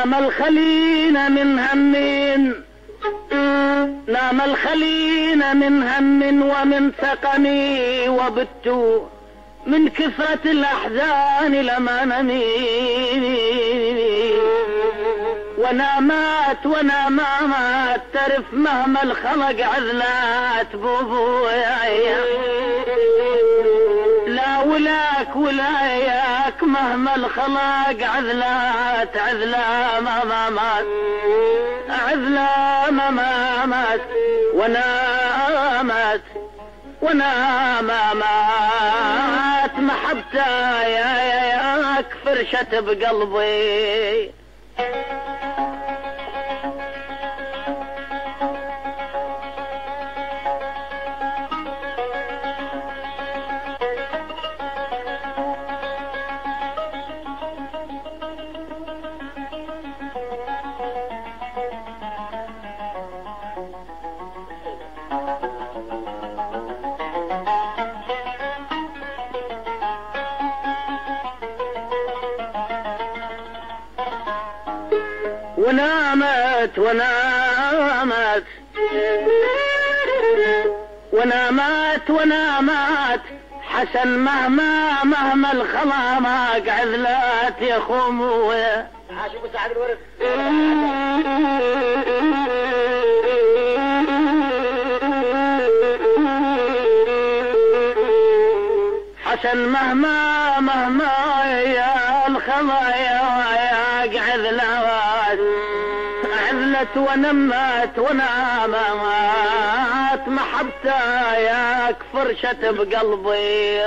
نام الخلين من همين، نام الخلين من هم ومن سقمي، وبت من كثرة الأحزان لما نمي. ونامات ونامات تعرف مهما الخلق عذلات بوبويا، لا ولاك ولاياك مهما الخلق عذلات عذلا مامات عذلا مامات. ونامات ونامات محبتا ياك فرشت بقلبي. ونامت ونامت ونامت ونامت حسن مهما الخلامق عذلات يا خموه. شوفوا سعد الورد. حسن مهما يا الخلايا عذلات عذلت ونمت ونامت محبتا ياك فرشت بقلبي.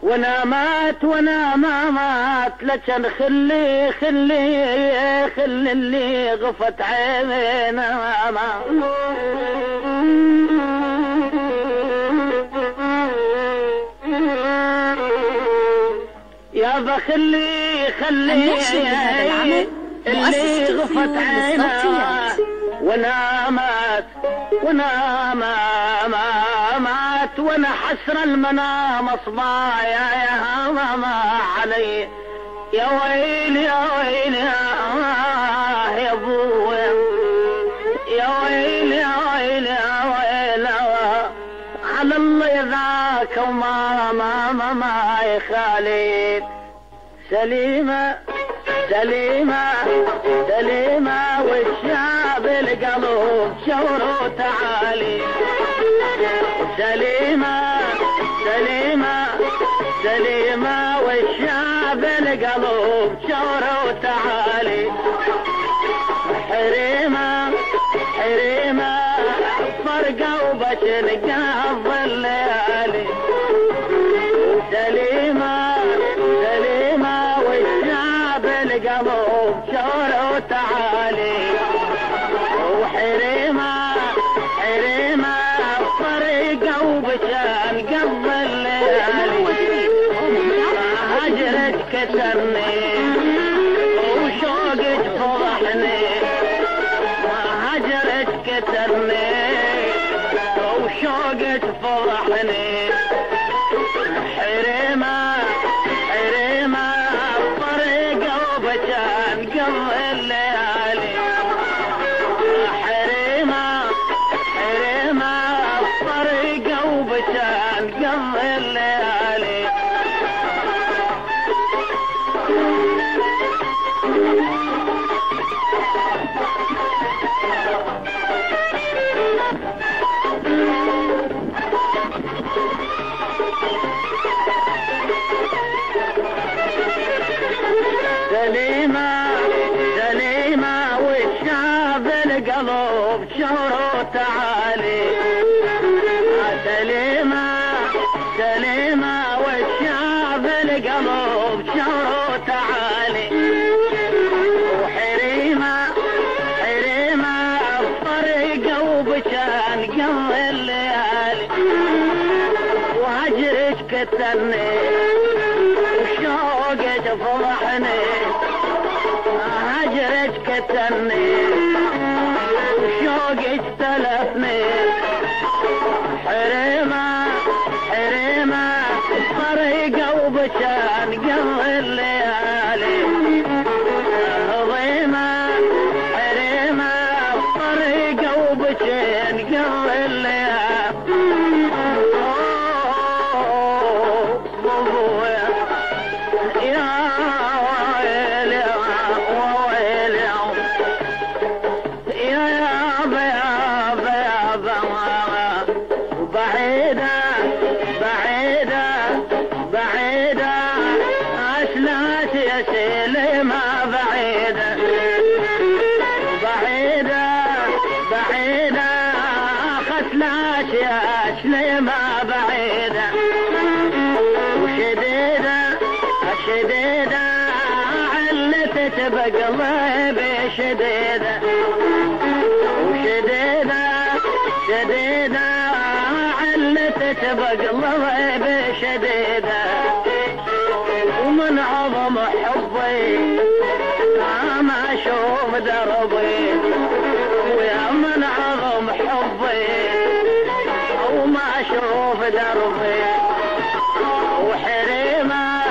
ونامات ونامات لكن خلي اللي غفت عينينا يا بخلي اللي غفت عينينا. ونامات ونامات وانا حسر المنام اصبايا يا ماما علي. يا ويل يا ويل يا ابويا، يا ويل يا ويل يا ويل على الله يذاك وما يخالي. سليمة سليمة سليمة والشعب القلب شوروا تعالي. سليمة سليمة سليمة والشعب القلب شوروا تعالي. حريمة حريمة فرقة وبتلقى الليالي. سليمة سليمة والشعب القلب شوروا تعالي. وحريمة حريمة فرقة وبتلقى الليالي. هجرت كسرني وشوقت فرحني، هجرت كسرني وشوقت فرحني. حريمة حريمة فرقة وبتلقى الليالي. حريمة حريمة فرقة وبتلقى الليالي. علي وشوقك تفضحني هجرك كتني وشوقك تلفني حريمة حريمة طريقة وبشان قبل الليالي عظيمة حريمة طريقة وبشان قبل الليالي ما بعيدة وشديدة شديدة علتت بقلبي شديدة وشديدة شديدة علتت بقلبي شديدة ومن عظم حبي ما اشوف دربي ويا من عظم حبي وما اشوف دربي وحريمة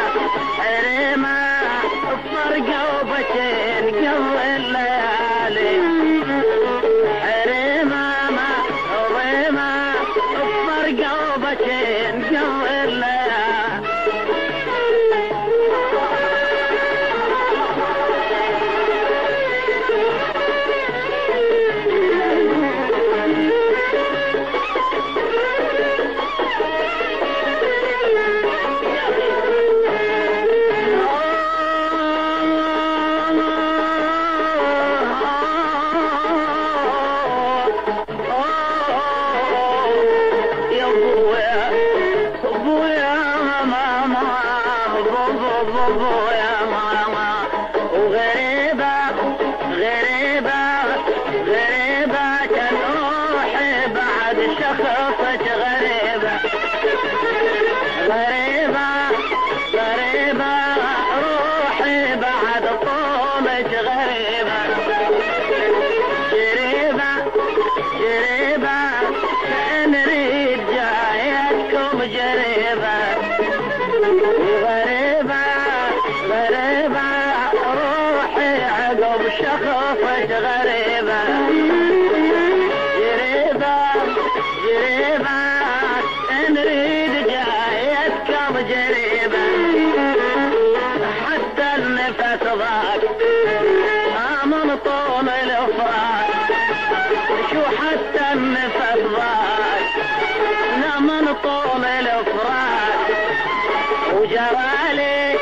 حريمة فرقة وبتين قبل الليالي حريمة ما عظيمة فرقة وبتين قبل الليالي حتى النفس ضاق من طول الافراق وجرالي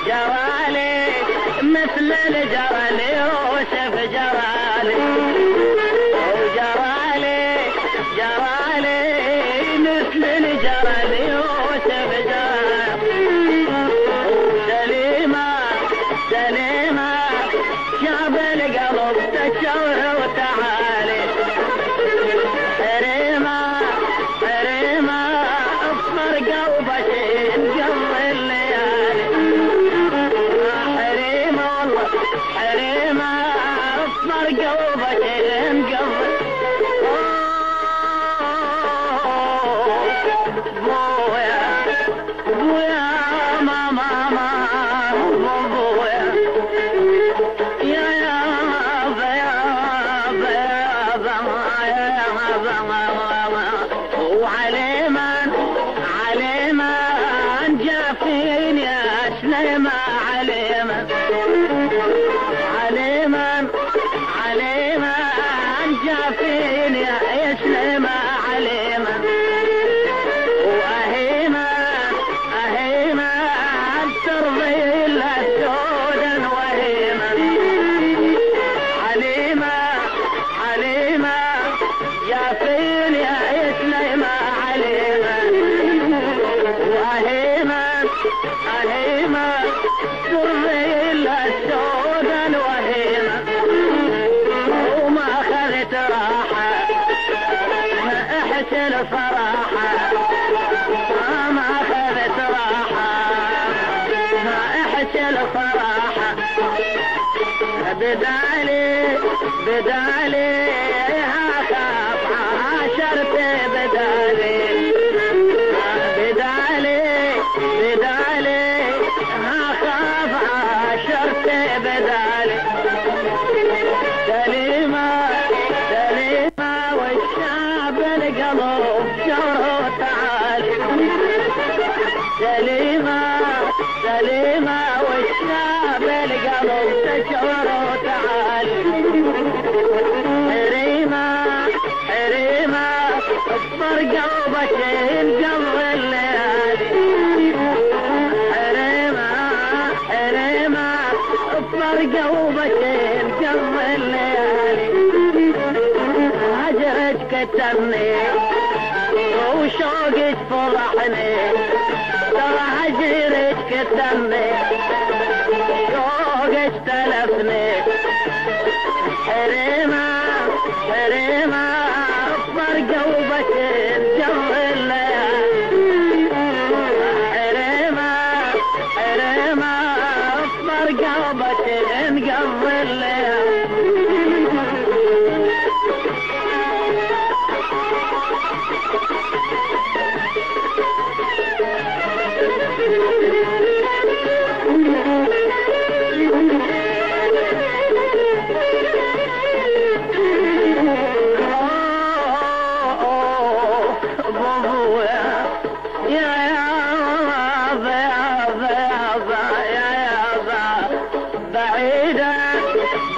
جرالي مثل الجرى يوسف جرالي وجرالي جرالي مثل الجرى يوسف جرالي سليمة سليمة شاب القلب تشوه وتعالي حريمة حريمة فرقة وبشين قبل الليالي حريمة والله حريمة فرقة وبشين قبل بويا بويا ماما بويا يا وعليما عليما جافين يا سليمة عليما عليما عليما جافين يا سليمة عليما وأهيما أهيما ترضي السودا وهيما عليما عليما جافين يا سليمة عليما وأهيما أهيما ترضي السودا وهيما وما أخذت راحة ما أحسن صراحة ما أخذت راحة لك الفراحة بدالي بدالي هخاف عاشرتي بدالي بدالي بدالي هخاف عاشرتي بدالي سليمة سليمة والشعب القلب شوره تعالي سليمة سليمة والشعب القلب تشوره تعالي حريمة حريمة اصبر قلبك ينقض الليالي حريمة حريمة اصبر قلبك ينقض الليالي هجرك كتمني وشوقك فرحني ترى هجرك كتمني شوقك تلفني حريمة حريمة اصبر قلبك الجو الليالي حريمة حريمة اصبر قلبك انقض الليالي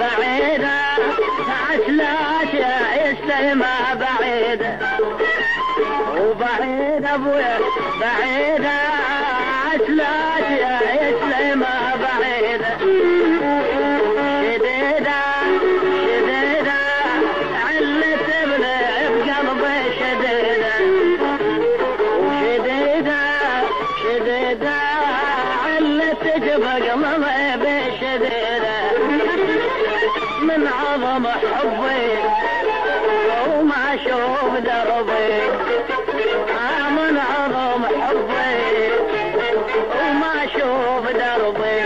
بعيدة عسلات يا السلمى بعيدة وبعيدة ابويا بعيدة عسلات يا السلمى بعيدة شديدة شديدة علت بقلبي شديدة وشديدة شديدة علت بقلبي شديدة من عظم حبي وما اشوف دربي من عظم حبي وما اشوف دربي